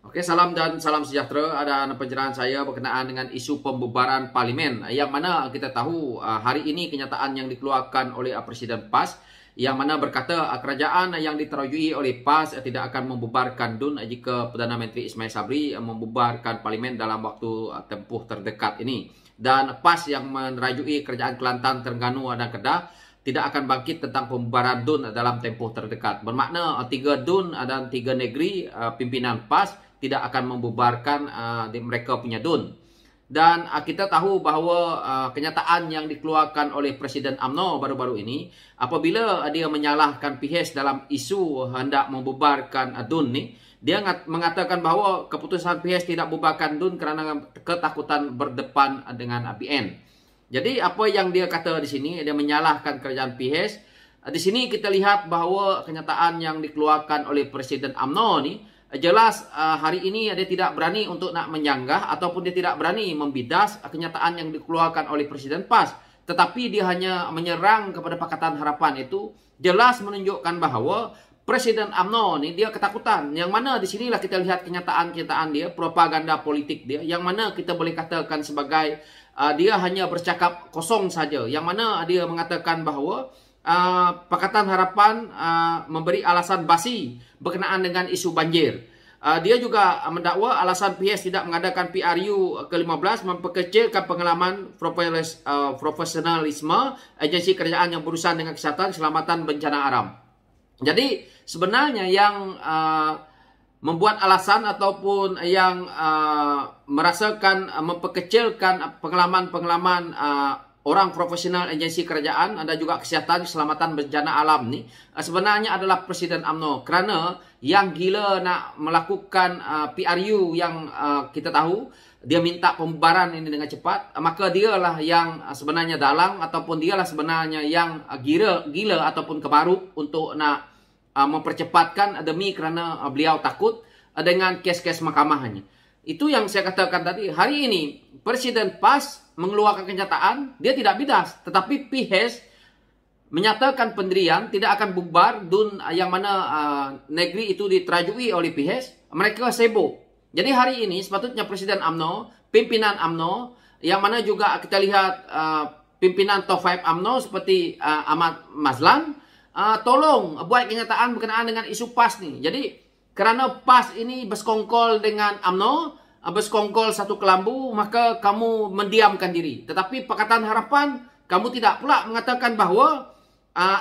Oke, salam dan salam sejahtera. Ada pencerahan saya berkenaan dengan isu pembubaran parlimen. Yang mana kita tahu hari ini kenyataan yang dikeluarkan oleh Presiden PAS yang mana berkata kerajaan yang diterajui oleh PAS tidak akan membubarkan DUN jika Perdana Menteri Ismail Sabri membubarkan parlimen dalam waktu tempuh terdekat ini. Dan PAS yang merajui kerajaan Kelantan, Terengganu dan Kedah tidak akan bangkit tentang pembubaran DUN dalam tempoh terdekat. Bermakna 3 DUN dan 3 negeri pimpinan PAS tidak akan membubarkan mereka punya DUN. Dan kita tahu bahawa kenyataan yang dikeluarkan oleh Presiden UMNO baru-baru ini, apabila dia menyalahkan PIHES dalam isu hendak membubarkan DUN ni, dia mengatakan bahawa keputusan PIHES tidak membubarkan DUN kerana ketakutan berdepan dengan ABN. Jadi apa yang dia kata di sini, dia menyalahkan kerajaan PIHES. Di sini kita lihat bahawa kenyataan yang dikeluarkan oleh Presiden UMNO ni jelas hari ini dia tidak berani untuk nak menyanggah ataupun dia tidak berani membidas kenyataan yang dikeluarkan oleh Presiden PAS. Tetapi dia hanya menyerang kepada Pakatan Harapan. Itu jelas menunjukkan bahawa Presiden UMNO ni dia ketakutan. Yang mana di sinilah kita lihat kenyataan-kenyataan dia, propaganda politik dia, yang mana kita boleh katakan sebagai dia hanya bercakap kosong saja. Yang mana dia mengatakan bahawa Pakatan Harapan memberi alasan basi berkenaan dengan isu banjir. Dia juga mendakwa alasan PIHES tidak mengadakan PRU ke-15 memperkecilkan pengalaman profesionalisme agensi kerajaan yang berurusan dengan kesihatan, keselamatan, bencana alam. Jadi sebenarnya yang membuat alasan ataupun yang merasakan memperkecilkan pengalaman-pengalaman orang profesional agensi kerajaan dan juga kesihatan, keselamatan, bencana alam ni sebenarnya adalah Presiden UMNO. Kerana yang gila nak melakukan PRU yang kita tahu dia minta pembubaran ini dengan cepat, maka dialah yang sebenarnya dalang ataupun dialah sebenarnya yang gila ataupun kebarut untuk nak mempercepatkan demi kerana beliau takut dengan kes-kes mahkamahnya. Itu yang saya katakan tadi. Hari ini Presiden PAS mengeluarkan kenyataan, dia tidak bidas. Tetapi PIHES menyatakan pendirian tidak akan bubar DUN yang mana negeri itu diterajui oleh PIHES. Mereka sibuk. Jadi hari ini sepatutnya Presiden UMNO, pimpinan UMNO, yang mana juga kita lihat pimpinan top 5 UMNO seperti Ahmad Mazlan, tolong buat kenyataan berkenaan dengan isu PAS ni. Jadi kerana PAS ini bersekongkol dengan UMNO, bersekongkol satu kelambu, maka kamu mendiamkan diri. Tetapi Pakatan Harapan, kamu tidak pula mengatakan bahawa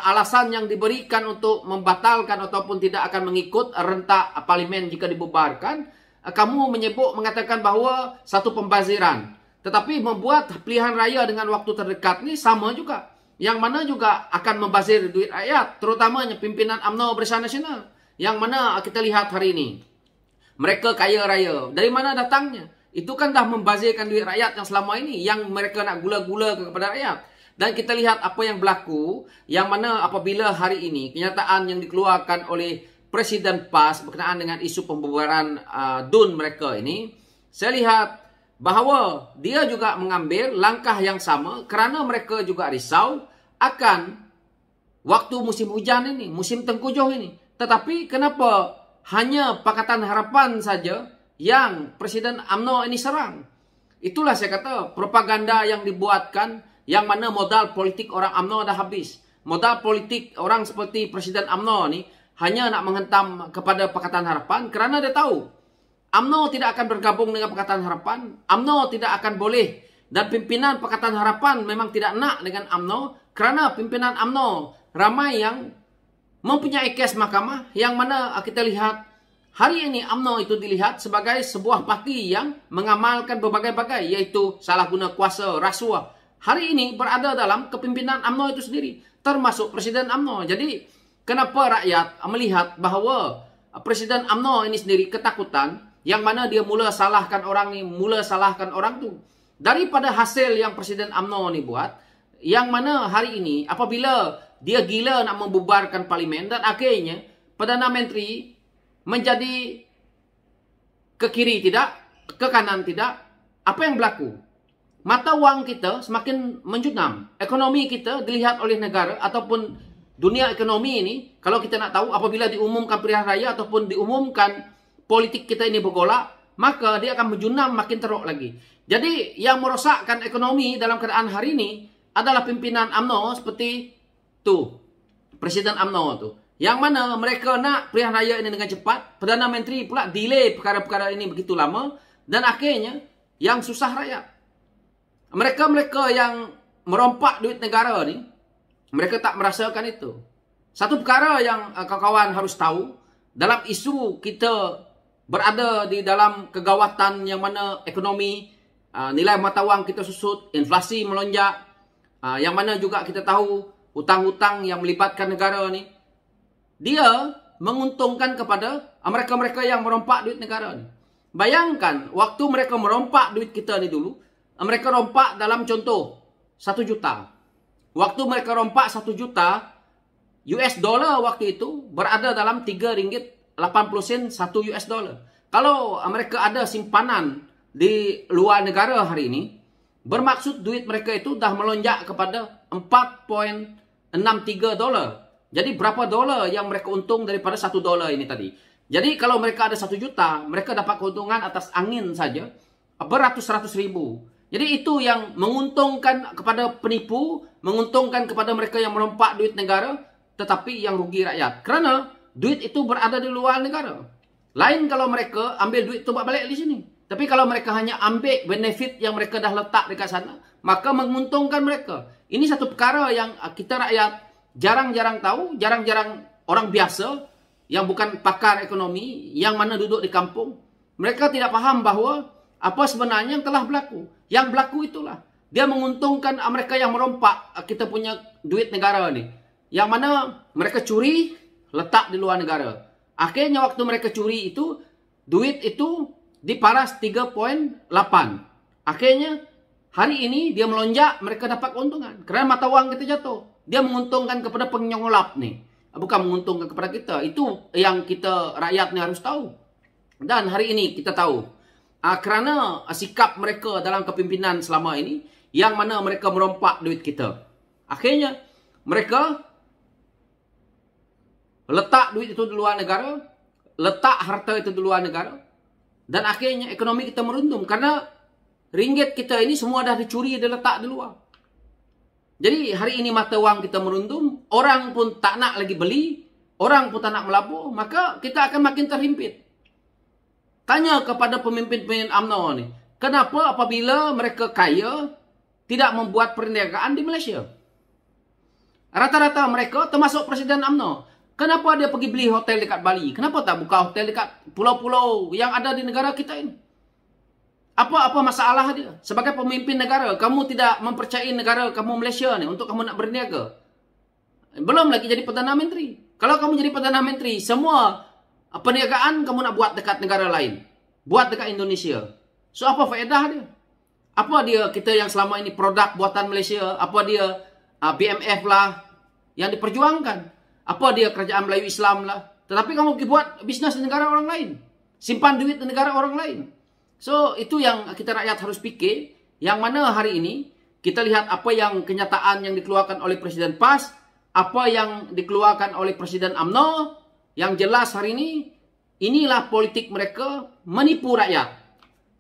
alasan yang diberikan untuk membatalkan ataupun tidak akan mengikut rentak parlimen jika dibubarkan, kamu mengatakan bahawa satu pembaziran. Tetapi membuat pilihan raya dengan waktu terdekat ni sama juga. Yang mana juga akan membazir duit rakyat, terutamanya pimpinan UMNO Barisan Nasional. Yang mana kita lihat hari ini, mereka kaya raya. Dari mana datangnya? Itu kan dah membazirkan duit rakyat yang selama ini, yang mereka nak gula-gula kepada rakyat. Dan kita lihat apa yang berlaku, yang mana apabila hari ini kenyataan yang dikeluarkan oleh Presiden PAS berkenaan dengan isu pembubaran DUN mereka ini, saya lihat bahawa dia juga mengambil langkah yang sama kerana mereka juga risau akan waktu musim hujan ini, musim tengkujuh ini. Tetapi kenapa hanya Pakatan Harapan saja yang Presiden UMNO ini serang? Itulah saya kata propaganda yang dibuatkan, yang mana modal politik orang UMNO dah habis. Modal politik orang seperti Presiden UMNO ni hanya nak menghentam kepada Pakatan Harapan kerana dia tahu UMNO tidak akan bergabung dengan Pakatan Harapan. UMNO tidak akan boleh, dan pimpinan Pakatan Harapan memang tidak nak dengan UMNO kerana pimpinan UMNO ramai yang mempunyai kes mahkamah, yang mana kita lihat hari ini UMNO itu dilihat sebagai sebuah parti yang mengamalkan berbagai-bagai, iaitu salah guna kuasa, rasuah. Hari ini berada dalam kepimpinan UMNO itu sendiri, termasuk Presiden UMNO. Jadi kenapa rakyat melihat bahawa Presiden UMNO ini sendiri ketakutan, yang mana dia mula salahkan orang ni, mula salahkan orang tu. Daripada hasil yang Presiden UMNO ni buat, yang mana hari ini apabila dia gila nak membubarkan parlimen dan akhirnya Perdana Menteri menjadi ke kiri tidak, ke kanan tidak, apa yang berlaku? Mata wang kita semakin menjunam. Ekonomi kita dilihat oleh negara ataupun dunia ekonomi ini, kalau kita nak tahu apabila diumumkan pilihan raya ataupun diumumkan politik kita ini bergolak, maka dia akan menjunam makin teruk lagi. Jadi yang merosakkan ekonomi dalam keadaan hari ini adalah pimpinan UMNO seperti tu, Presiden UMNO tu. Yang mana mereka nak pilihan raya ini dengan cepat, Perdana Menteri pula delay perkara-perkara ini begitu lama, dan akhirnya yang susah rakyat. Mereka-mereka yang merompak duit negara ni, mereka tak merasakan itu. Satu perkara yang kawan-kawan harus tahu, dalam isu kita berada di dalam kegawatan yang mana ekonomi, nilai mata wang kita susut, inflasi melonjak, yang mana juga kita tahu hutang-hutang yang melibatkan negara ni, dia menguntungkan kepada mereka-mereka yang merompak duit negara ni. Bayangkan, waktu mereka merompak duit kita ni dulu, mereka rompak dalam contoh 1 juta. Waktu mereka rompak 1 juta, US dollar waktu itu berada dalam 3 ringgit 80 sen 1 US dollar. Kalau mereka ada simpanan di luar negara hari ini, bermaksud duit mereka itu dah melonjak kepada 4.63 dolar. Jadi berapa dolar yang mereka untung daripada 1 dolar ini tadi. Jadi kalau mereka ada 1 juta, mereka dapat keuntungan atas angin saja beratus-ratus ribu. Jadi itu yang menguntungkan kepada penipu, menguntungkan kepada mereka yang merompak duit negara, tetapi yang rugi rakyat. Kerana duit itu berada di luar negara. Lain kalau mereka ambil duit itu balik di sini. Tapi kalau mereka hanya ambil benefit yang mereka dah letak dekat sana, maka menguntungkan mereka. Ini satu perkara yang kita rakyat jarang-jarang tahu, jarang-jarang orang biasa yang bukan pakar ekonomi, yang mana duduk di kampung. Mereka tidak faham bahawa apa sebenarnya yang telah berlaku. Yang berlaku itulah. Dia menguntungkan mereka yang merompak kita punya duit negara ni. Yang mana mereka curi, letak di luar negara. Akhirnya waktu mereka curi itu, duit itu diparas 3.8. Akhirnya hari ini dia melonjak, mereka dapat keuntungan. Kerana mata wang kita jatuh. Dia menguntungkan kepada penyolap ni. Bukan menguntungkan kepada kita. Itu yang kita rakyat ni harus tahu. Dan hari ini kita tahu. Kerana sikap mereka dalam kepimpinan selama ini, yang mana mereka merompak duit kita. Akhirnya mereka letak duit itu di luar negara, letak harta itu di luar negara, dan akhirnya ekonomi kita merundum. Karena ringgit kita ini semua dah dicuri, dia letak di luar. Jadi hari ini mata wang kita merundum, orang pun tak nak lagi beli, orang pun tak nak melabur, maka kita akan makin terhimpit. Tanya kepada pemimpin-pemimpin UMNO ni, kenapa apabila mereka kaya, tidak membuat perniagaan di Malaysia? Rata-rata mereka, termasuk Presiden UMNO, kenapa dia pergi beli hotel dekat Bali? Kenapa tak buka hotel dekat pulau-pulau yang ada di negara kita ini? Apa masalah dia? Sebagai pemimpin negara, kamu tidak mempercayai negara kamu Malaysia ni untuk kamu nak berniaga. Belum lagi jadi Perdana Menteri. Kalau kamu jadi Perdana Menteri, semua perniagaan kamu nak buat dekat negara lain. Buat dekat Indonesia. So apa faedah dia? Apa dia kita yang selama ini produk buatan Malaysia? Apa dia BMF lah yang diperjuangkan? Apa dia kerajaan Melayu Islam lah? Tetapi kamu pergi buat bisnes di negara orang lain. Simpan duit di negara orang lain. So, itu yang kita rakyat harus fikir. Yang mana hari ini, kita lihat apa yang kenyataan yang dikeluarkan oleh Presiden PAS, apa yang dikeluarkan oleh Presiden UMNO, yang jelas hari ini, inilah politik mereka menipu rakyat.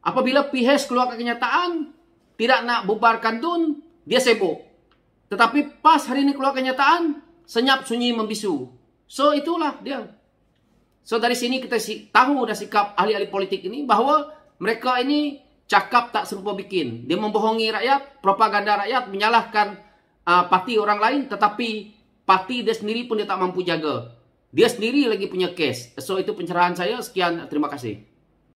Apabila PIHES keluarkan kenyataan, tidak nak bubarkan DUN, dia sibuk. Tetapi PAS hari ini keluar kenyataan, senyap sunyi membisu. So, itulah dia. So, dari sini kita tahu dah sikap ahli-ahli politik ini, bahawa mereka ini cakap tak serupa bikin. Dia membohongi rakyat, propaganda rakyat, menyalahkan parti orang lain, tetapi parti dia sendiri pun dia tak mampu jaga. Dia sendiri lagi punya kes. So itu pencerahan saya. Sekian, terima kasih.